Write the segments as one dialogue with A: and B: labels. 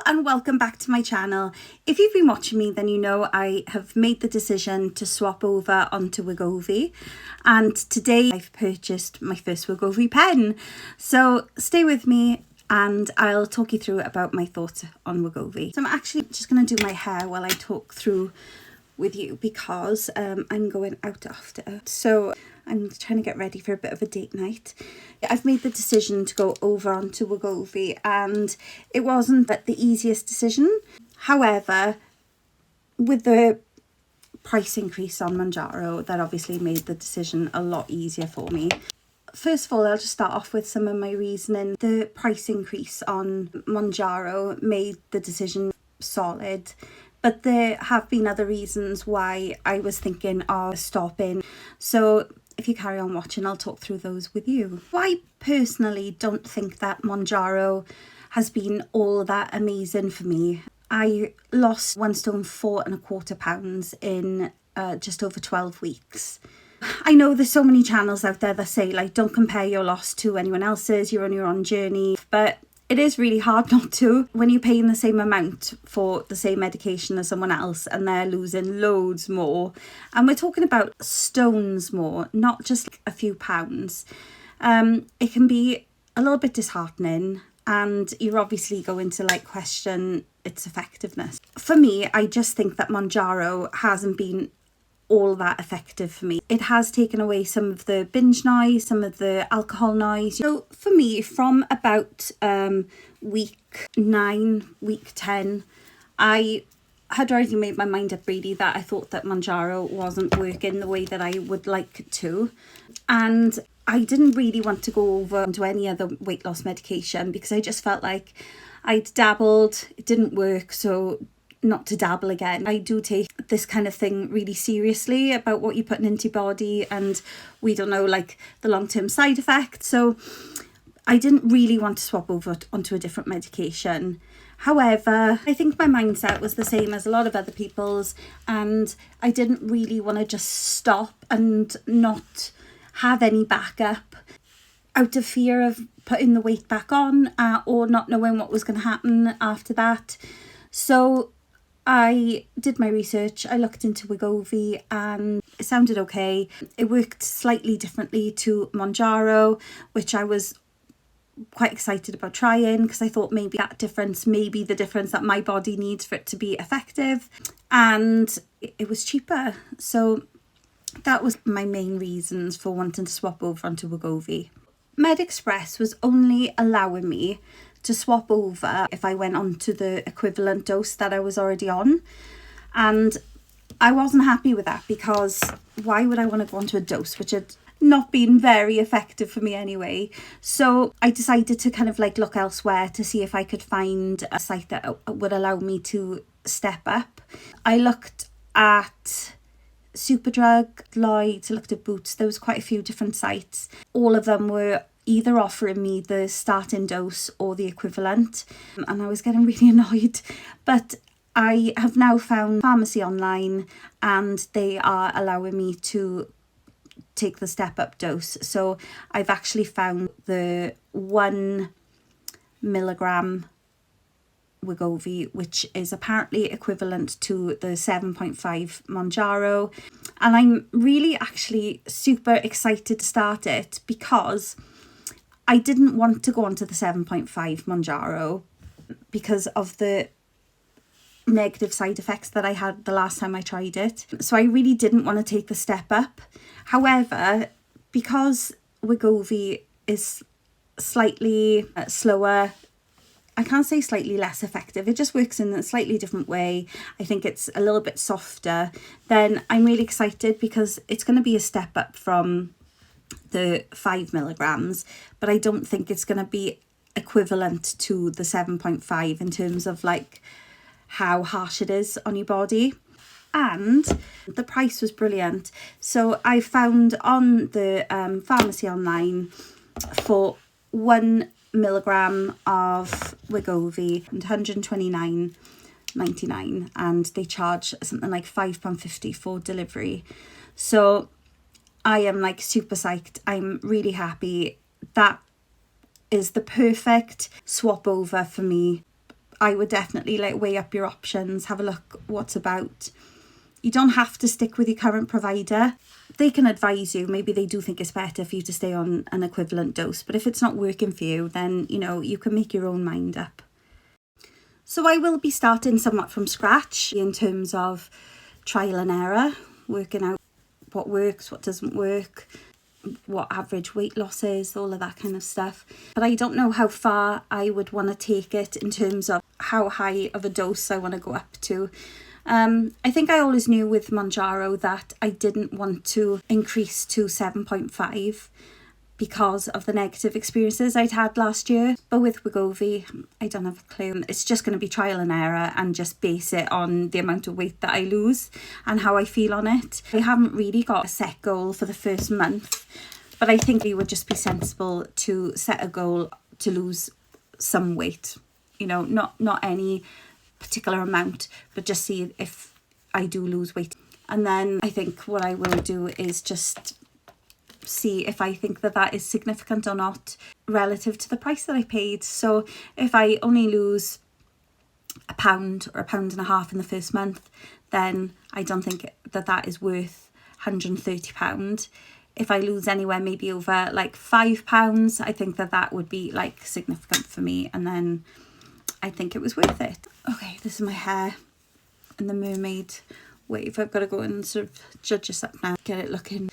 A: and welcome back to my channel. If you've been watching me, then you know I have made the decision to swap over onto Wegovy, and today I've purchased my first Wegovy pen. So stay with me and I'll talk you through about my thoughts on Wegovy. So I'm actually just going to do my hair while I talk through with you because I'm going out after. So I'm trying to get ready for a bit of a date night. I've made the decision to go over onto Wegovy, and it wasn't the easiest decision. However, with the price increase on Mounjaro, that obviously made the decision a lot easier for me. First of all, I'll just start off with some of my reasoning. The price increase on Mounjaro made the decision solid, but there have been other reasons why I was thinking of stopping. So if you carry on watching, I'll talk through those with you. I personally don't think that Mounjaro has been all that amazing for me. I lost 1 stone 4¼ pounds in just over 12 weeks. I know there's so many channels out there that say, like, don't compare your loss to anyone else's, you're on your own journey, but it is really hard not to when you're paying the same amount for the same medication as someone else and they're losing loads more. And we're talking about stones more, not just like a few pounds. It can be a little bit disheartening, and you're obviously going to question its effectiveness. For me, I just think that Mounjaro hasn't been all that effective for me. It has taken away some of the binge noise, some of the alcohol noise. So for me, from about week 9, week 10, I had already made my mind up really that I thought that Mounjaro wasn't working the way that I would like it to. And I didn't really want to go over to any other weight loss medication because I just felt like I'd dabbled, it didn't work, so not to dabble again. I do take this kind of thing really seriously about what you're putting into your body, and we don't know the long-term side effects. So I didn't really want to swap over onto a different medication. However, I think my mindset was the same as a lot of other people's, and I didn't really want to just stop and not have any backup out of fear of putting the weight back on or not knowing what was going to happen after that. So I did my research, I looked into Wegovy, and it sounded okay. It worked slightly differently to Mounjaro, which I was quite excited about trying because I thought maybe that difference may be the difference that my body needs for it to be effective, and it was cheaper. So that was my main reasons for wanting to swap over onto Wegovy. MedExpress was only allowing me to swap over if I went on to the equivalent dose that I was already on. And I wasn't happy with that because why would I want to go onto a dose which had not been very effective for me anyway? So I decided to kind of look elsewhere to see if I could find a site that would allow me to step up. I looked at Superdrug, Lloyds, I looked at Boots. There was quite a few different sites. All of them were either offering me the starting dose or the equivalent, and I was getting really annoyed. But I have now found pharmacy online, and they are allowing me to take the step up dose. So I've actually found the 1 milligram Wegovy, which is apparently equivalent to the 7.5 Mounjaro, and I'm really actually super excited to start it because I didn't want to go onto the 7.5 Mounjaro because of the negative side effects that I had the last time I tried it. So I really didn't want to take the step up. However, because Wegovy is slightly slower, I can't say slightly less effective, it just works in a slightly different way. I think it's a little bit softer. Then I'm really excited because it's going to be a step up from the 5 milligrams, but I don't think it's going to be equivalent to the 7.5 in terms of how harsh it is on your body. And the price was brilliant. So I found on the pharmacy online for 1 milligram of Wegovy, £129.99, and they charge something like £5.50 for delivery. So I am super psyched. I'm really happy. That is the perfect swap over for me. I would definitely like weigh up your options, have a look what's about. You don't have to stick with your current provider. They can advise you. Maybe they do think it's better for you to stay on an equivalent dose. But if it's not working for you, then, you know, you can make your own mind up. So I will be starting somewhat from scratch in terms of trial and error, working out what works, what doesn't work, what average weight loss is, all of that kind of stuff. But I don't know how far I would want to take it in terms of how high of a dose I want to go up to. I think I always knew with Mounjaro that I didn't want to increase to 7.5 because of the negative experiences I'd had last year. But with Wegovy, I don't have a clue. It's just going to be trial and error and just base it on the amount of weight that I lose and how I feel on it. I haven't really got a set goal for the first month, but I think it would just be sensible to set a goal to lose some weight. You know, not any particular amount, but just see if I do lose weight. And then I think what I will do is just see if I think that that is significant or not relative to the price that I paid. So if I only lose £1 or £1.50 in the first month, then I don't think that that is worth £130. If I lose anywhere maybe over like £5, I think that that would be like significant for me, and then I think it was worth it. Okay, this is my hair and the mermaid wave. I've got to go and sort of judge this up now, get it looking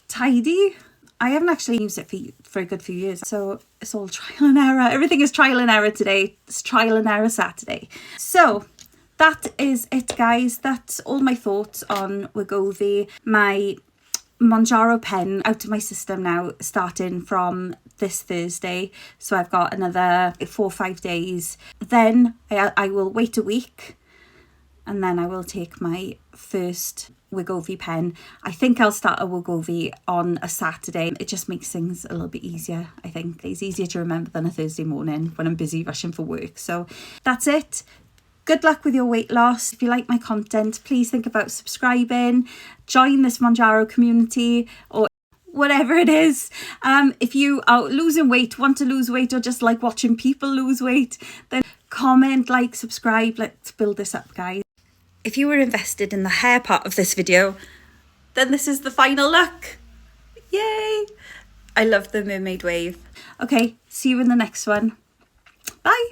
A: tidy. I haven't actually used it for a good few years, so it's all trial and error. Everything is trial and error today. It's trial and error Saturday. So that is it, guys. That's all my thoughts on Wegovy. My Mounjaro pen out of my system now, starting from this Thursday, so I've got another 4 or 5 days. Then I will wait a week, and then I will take my first Wegovy pen. I think I'll start a Wegovy on a Saturday. It just makes things a little bit easier. I think it's easier to remember than a Thursday morning when I'm busy rushing for work. So that's it. Good luck with your weight loss. If you like my content, please think about subscribing, join this Mounjaro community, or whatever it is. If you are losing weight, want to lose weight, or just like watching people lose weight, then comment, like, subscribe. Let's build this up, guys. If you were invested in the hair part of this video, then this is the final look. Yay! I love the mermaid wave. Okay, see you in the next one. Bye.